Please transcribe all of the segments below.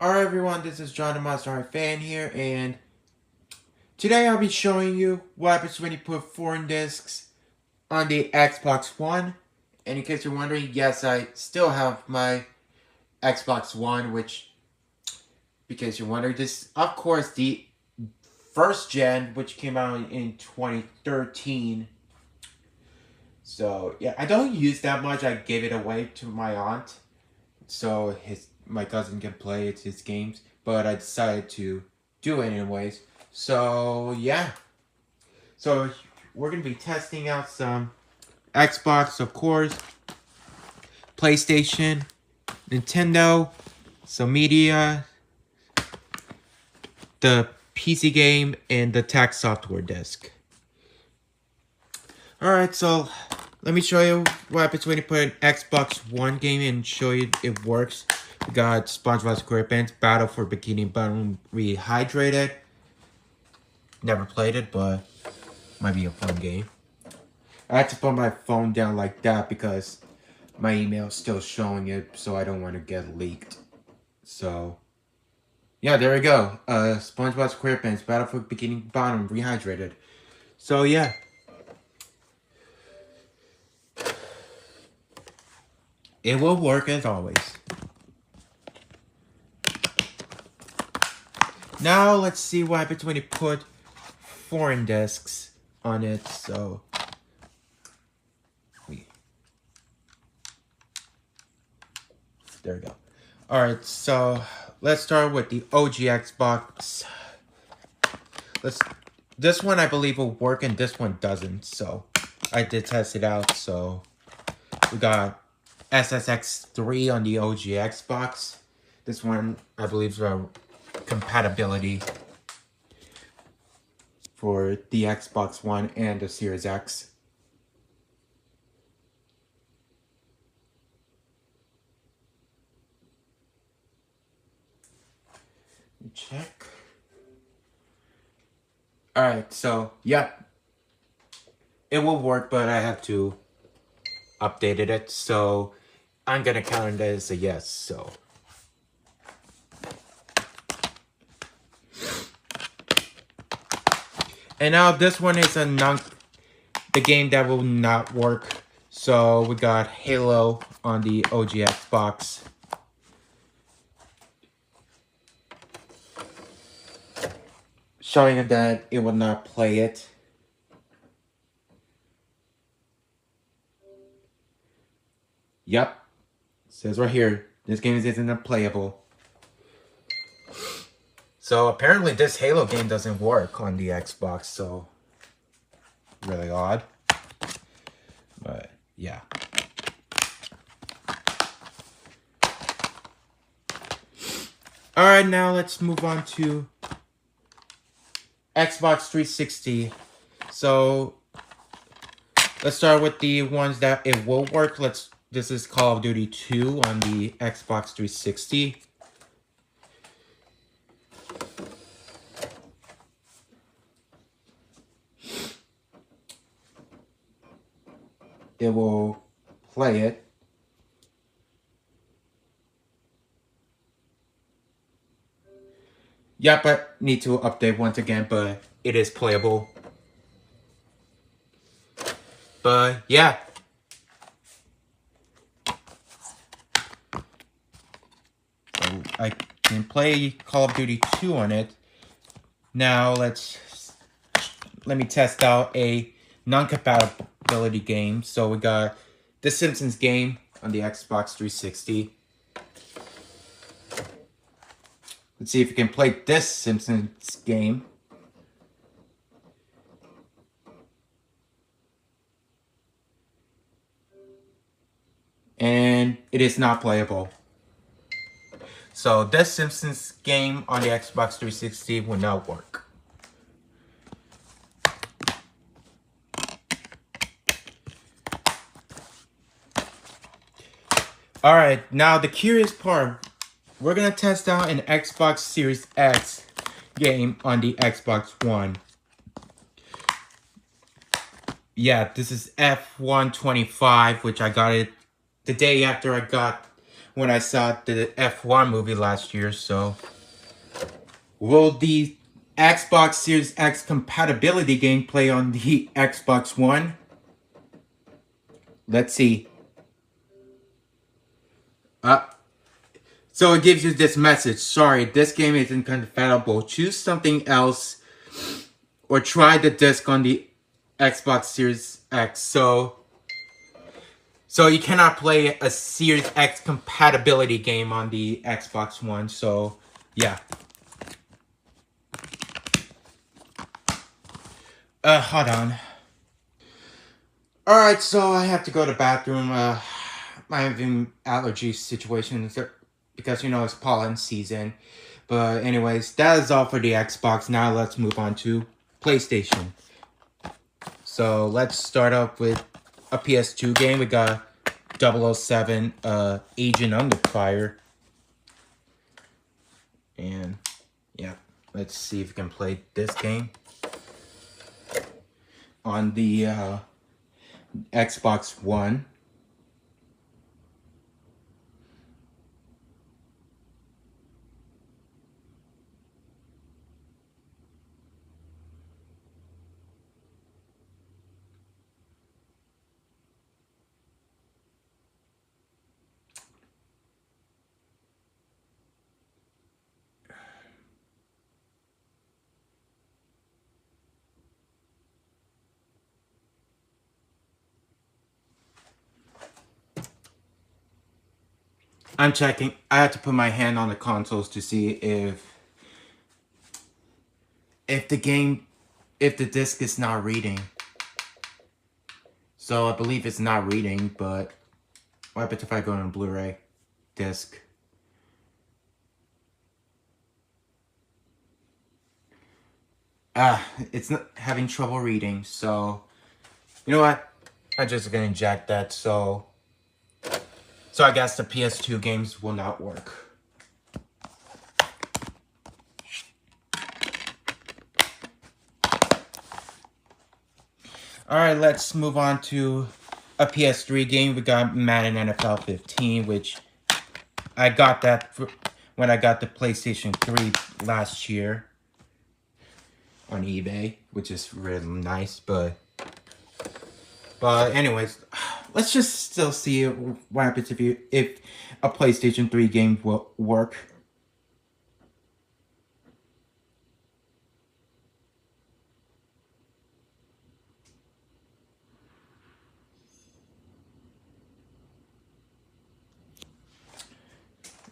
Alright everyone, this is John the Monster High Fan here, and today I'll be showing you what happens when you put foreign discs on the Xbox One. And in case you're wondering, yes, I still have my Xbox One, which, because you're wondering, this, of course, the first gen, which came out in 2013. So, yeah, I don't use that much. I gave it away to my aunt, so my cousin can play his games, but I decided to do it anyways. So yeah, so we're gonna be testing out some Xbox, of course, PlayStation, Nintendo, some media, the PC game, and the tax software disk. Alright, so let me show you what happens when you put an Xbox One game and show you it works. We got SpongeBob SquarePants Battle for Bikini Bottom Rehydrated. Never played it, but might be a fun game. I had to put my phone down like that because my email is still showing it, so I don't want to get leaked. So, yeah, there we go. SpongeBob SquarePants Battle for Bikini Bottom Rehydrated. So, yeah. It will work as always. Now, let's see what happens when you put foreign discs on it. So, there we go. Alright, so let's start with the OG Xbox. This one I believe will work and this one doesn't, so I did test it out. So we got SSX3 on the OG Xbox. This one I believe is a compatibility for the Xbox One and the Series X. Check. Alright, so, yep. It will work, but I have to update it, so I'm gonna count it as a yes, so. And now this one is the game that will not work. So we got Halo on the OG Xbox. Showing that it will not play it. Yep. It says right here, this game isn't playable. So apparently this Halo game doesn't work on the Xbox, so really odd. But yeah. Alright, now let's move on to Xbox 360. So let's start with the ones that it will work. This is Call of Duty 2 on the Xbox 360. It will play it. Yep, I need to update once again, but it is playable. But yeah. So I can play Call of Duty 2 on it. Now let me test out a non-compatibility game. So we got The Simpsons game on the Xbox 360. Let's see if we can play this Simpsons game. And it is not playable. So this Simpsons game on the Xbox 360 will not work. Alright, now the curious part. We're gonna test out an Xbox Series X game on the Xbox One. Yeah, this is F125, which I got it the day after I got when I saw the F1 movie last year, so will the Xbox Series X compatibility game play on the Xbox One? Let's see. So it gives you this message. Sorry, this game isn't compatible. Choose something else or try the disc on the Xbox Series X. So you cannot play a Series X compatibility game on the Xbox One. So yeah. Hold on. Alright, so I have to go to the bathroom. I'm having allergy situations because, you know, it's pollen season. But anyways, that is all for the Xbox. Now let's move on to PlayStation. So let's start off with a PS2 game. We got 007 Agent Under Fire. And yeah, let's see if we can play this game on the Xbox One. I'm checking. I have to put my hand on the consoles to see if the disc is not reading. So I believe it's not reading, but what happens if I go on Blu-ray disc? It's not having trouble reading, so you know what? I'm just gonna inject that, so I guess the PS2 games will not work. Alright, let's move on to a PS3 game. We got Madden NFL 15, which I got that when I got the PlayStation 3 last year on eBay, which is really nice, but anyways, let's just still see what happens if a PlayStation 3 game will work.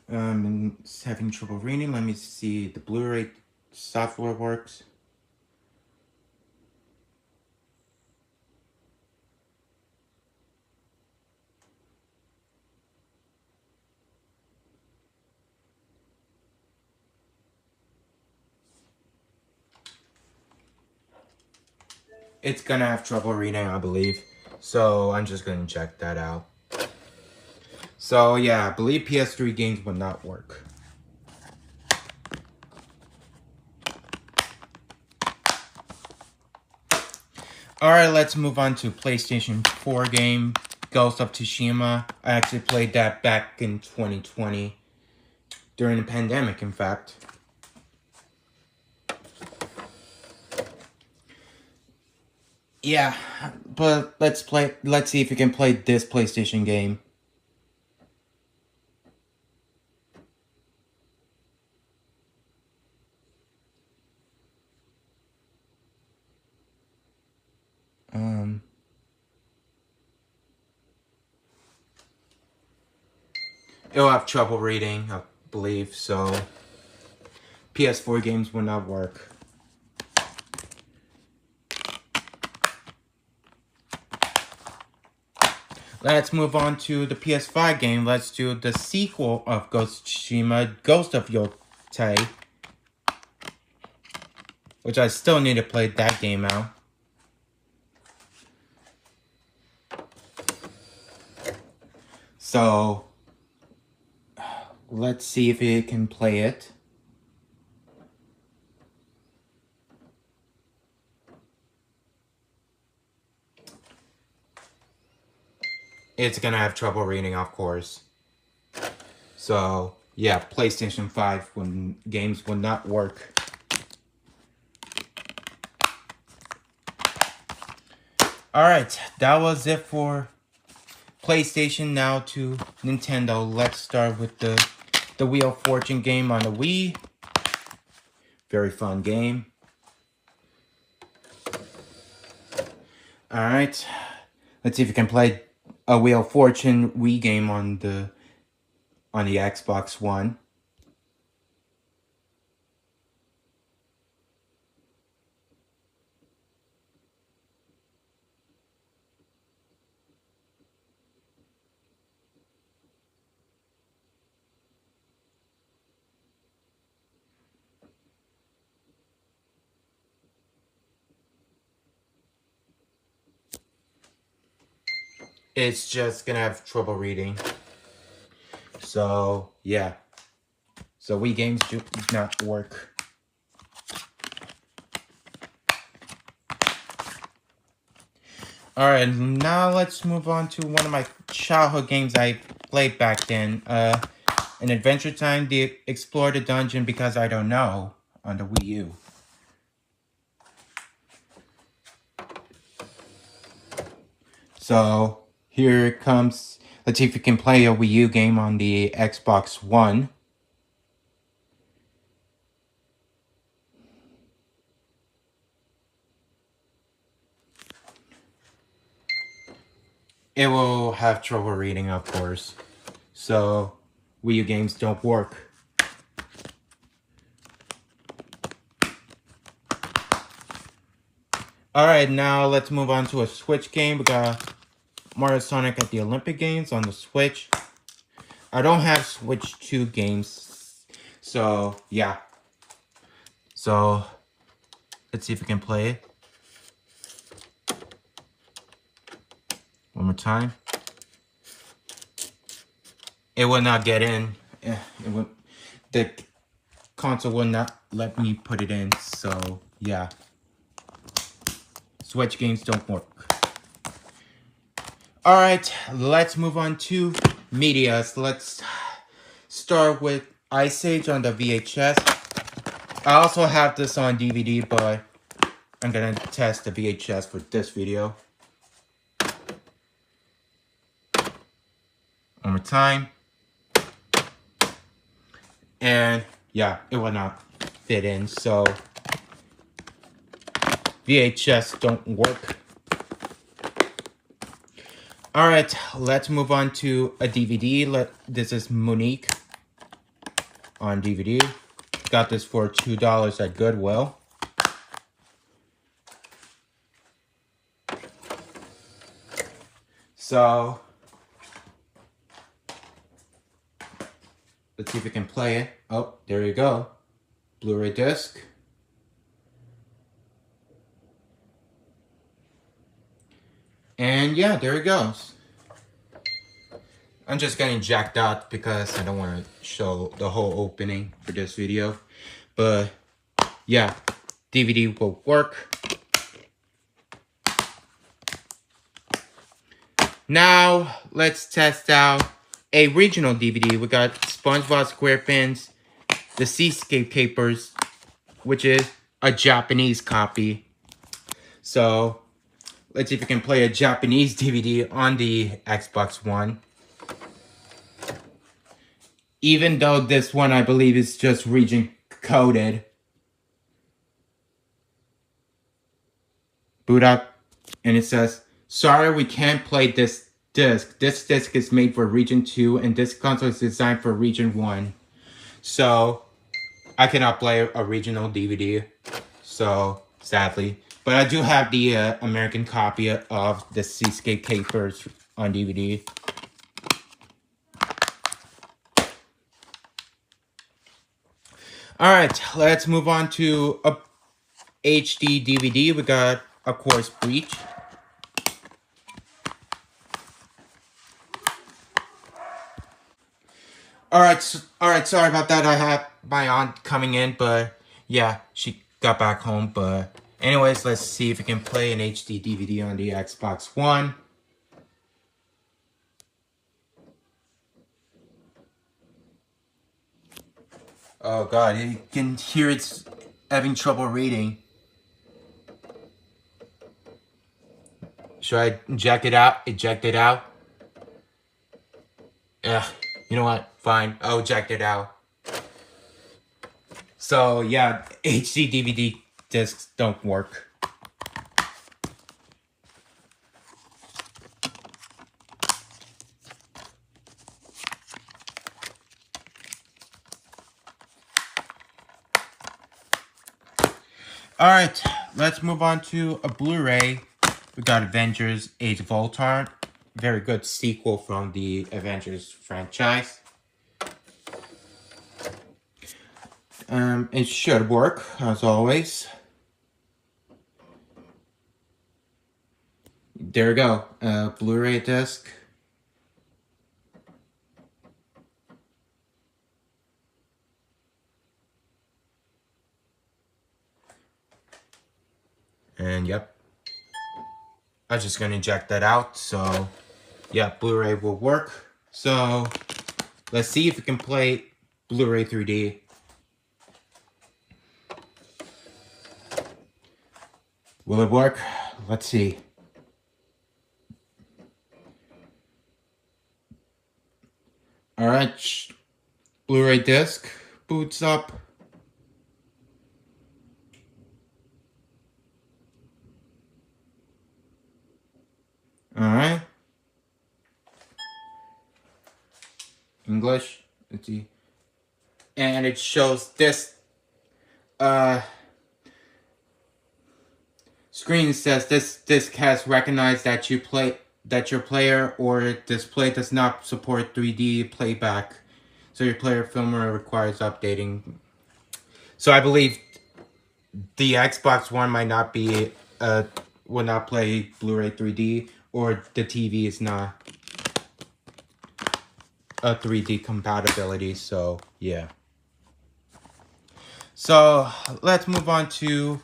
It's having trouble reading. Let me see the Blu-ray software works. It's gonna have trouble reading, I believe. So I'm just gonna check that out. So yeah, I believe PS3 games will not work. Alright, let's move on to PlayStation 4 game, Ghost of Tsushima. I actually played that back in 2020, during the pandemic, in fact. Yeah, but let's see if we can play this PlayStation game. It'll have trouble reading, I believe, so PS4 games will not work. Let's move on to the PS5 game. Let's do the sequel of Ghost of Tsushima, Ghost of Yotei, which I still need to play that game out. So let's see if it can play it. It's gonna have trouble reading, of course. So yeah, PlayStation 5 when games will not work. Alright, that was it for PlayStation. Now to Nintendo. Let's start with the Wheel of Fortune game on the Wii. Very fun game. Alright. Let's see if we can play a Wheel of Fortune Wii game on the Xbox One. It's just gonna have trouble reading. So yeah. So Wii games do not work. Alright, now let's move on to one of my childhood games I played back then. An Adventure Time, the Explore the Dungeon Because I Don't Know on the Wii U. So here it comes. Let's see if we can play a Wii U game on the Xbox One. It will have trouble reading, of course. So Wii U games don't work. Alright, now let's move on to a Switch game. We got Mario Sonic at the Olympic Games on the Switch. I don't have Switch 2 games, so yeah. So let's see if we can play it. One more time. It will not get in. The console will not let me put it in, so yeah. Switch games don't work. Alright, let's move on to media. So let's start with Ice Age on the VHS. I also have this on DVD, but I'm gonna test the VHS for this video. One more time. And yeah, it will not fit in, so VHS don't work. Alright, let's move on to a DVD. This is Monique on DVD. Got this for $2 at Goodwill. So let's see if we can play it. Oh, there you go. Blu-ray disc. And yeah, there it goes. I'm just getting jacked out because I don't want to show the whole opening for this video. But yeah, DVD will work. Now, let's test out a regional DVD. We got SpongeBob SquarePants, The Seascape Capers, which is a Japanese copy. So let's see if we can play a Japanese DVD on the Xbox One. Even though this one, I believe, is just region coded. Boot up, and it says, sorry, we can't play this disc. This disc is made for region 2, and this console is designed for region 1. So I cannot play a regional DVD, so sadly. But I do have the American copy of the Seascape Capers on DVD. Alright, let's move on to a HD DVD. We got, of course, Bleach. Alright, sorry about that. I had my aunt coming in, but yeah, she got back home. But anyways, let's see if we can play an HD DVD on the Xbox One. Oh god, you can hear it's having trouble reading. Should I eject it out? Eject it out? Ugh, you know what? Fine, I'll eject it out. So yeah, HD DVD discs don't work. Alright, let's move on to a Blu-ray. We got Avengers Age of Ultron. Very good sequel from the Avengers franchise. It should work, as always. There we go, Blu-ray disc. And yep, I'm just gonna inject that out, so yeah, Blu-ray will work. So let's see if we can play Blu-ray 3D. Will it work? Let's see. Alright, Blu-ray disc boots up. Alright. English. Let's see. And it shows this screen says this disc has recognized that your player or display does not support 3D playback. So your player firmware requires updating. So I believe the Xbox One might not be will not play Blu-ray 3D, or the TV is not a 3D compatibility, so yeah. So let's move on to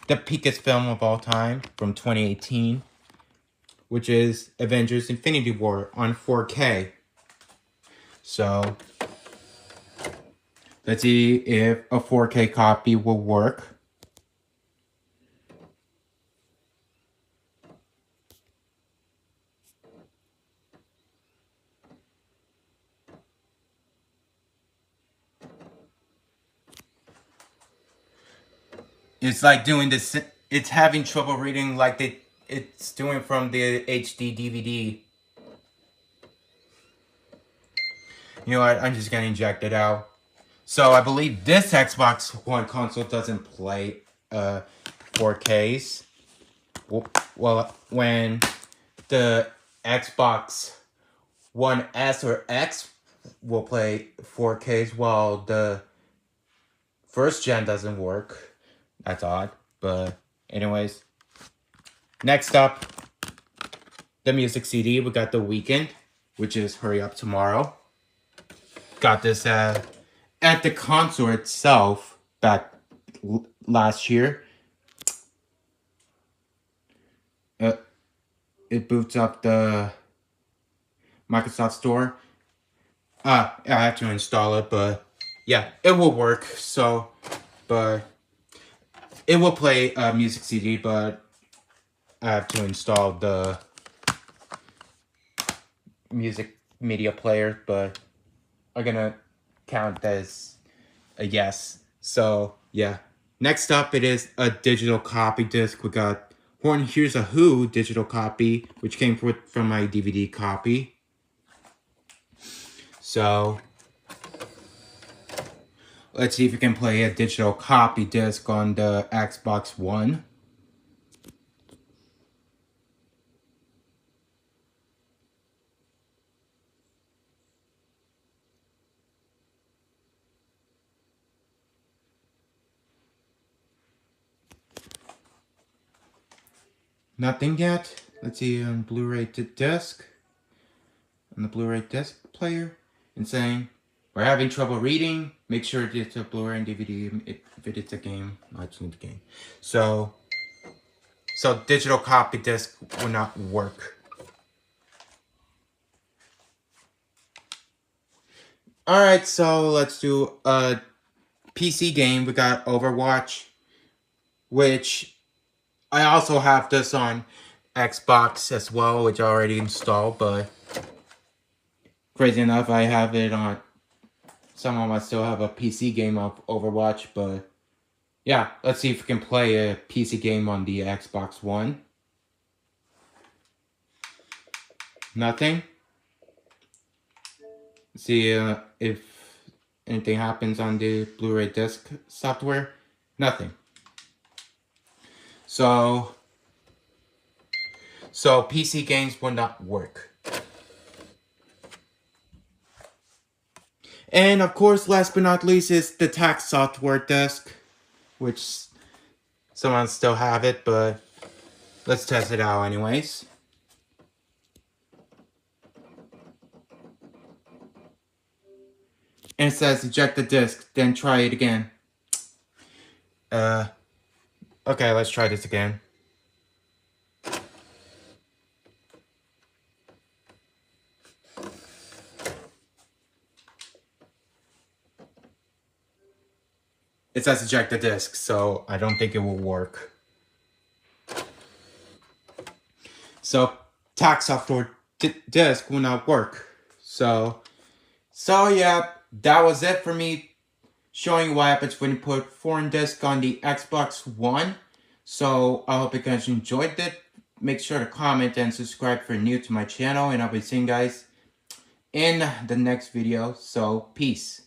the peakest film of all time from 2018, which is Avengers Infinity War on 4K. So let's see if a 4K copy will work. It's like doing this, it's having trouble reading like it's doing from the HD DVD. You know what, I'm just gonna inject it out. So I believe this Xbox One console doesn't play 4Ks. Well, when the Xbox One S or X will play 4Ks, while the first gen doesn't work. That's odd, but anyways. Next up, the music CD. We got The Weeknd, which is Hurry Up Tomorrow. Got this at the console itself back last year. It boots up the Microsoft Store. I have to install it, but yeah, it will work. So, but it will play a music CD, but I have to install the music media player, but I'm gonna count as a yes. So yeah. Next up, it is a digital copy disc. We got Horn Hears a Who digital copy, which came from my DVD copy. So let's see if we can play a digital copy disc on the Xbox One. Nothing yet. Let's see on Blu-ray disc. On the Blu-ray disc player. And saying, we're having trouble reading. Make sure it's a Blu-ray and DVD if it is a game. No, it's not a game. So digital copy disc will not work. Alright, so let's do a PC game, we got Overwatch, which I also have this on Xbox as well, which I already installed, but crazy enough, I have it on, somehow I still have a PC game of Overwatch, but yeah, let's see if we can play a PC game on the Xbox One. Nothing. See if anything happens on the Blu-ray disc software. Nothing. So PC games will not work. And of course, last but not least is the tax software disc, which someone still have it, but let's test it out anyways. And it says eject the disc, then try it again. Okay, let's try this again. It says eject the disc, so I don't think it will work. So tax software disc will not work. So yeah, that was it for me showing you what happens when you put foreign disc on the Xbox One. So I hope you guys enjoyed it. Make sure to comment and subscribe if you're new to my channel, and I'll be seeing you guys in the next video. So peace.